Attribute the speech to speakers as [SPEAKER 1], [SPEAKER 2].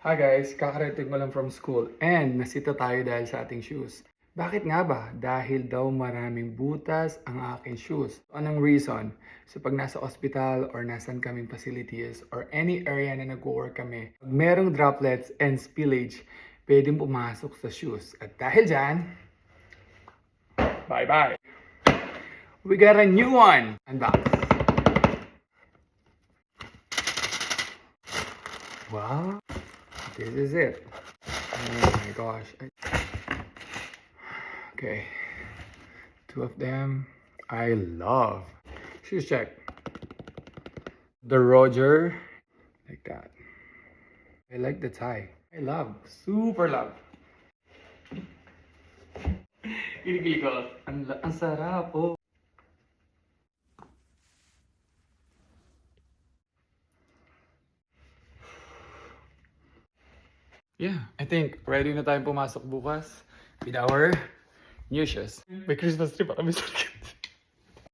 [SPEAKER 1] Hi guys, kakarating ko lang from school and nasita tayo dahil sa ating shoes. Bakit nga ba? Dahil daw maraming butas ang aking shoes. Anong reason? So pag nasa ospital or nasan kaming facilities or any area na nag-work kami, pag merong droplets and spillage, pwedeng pumasok sa shoes. At dahil dyan, bye-bye! We got a new one! Unbox! Wow! This is it. Oh my gosh. Okay. Two of them I love. Shoes check. The Roger. Like that. I like the tie. I love. Super love. Kinikili ko. Ang sarap. Oh. Yeah, I think ready na tayong pumasok bukas with our new shoes. May Christmas tree pa kami sa likod.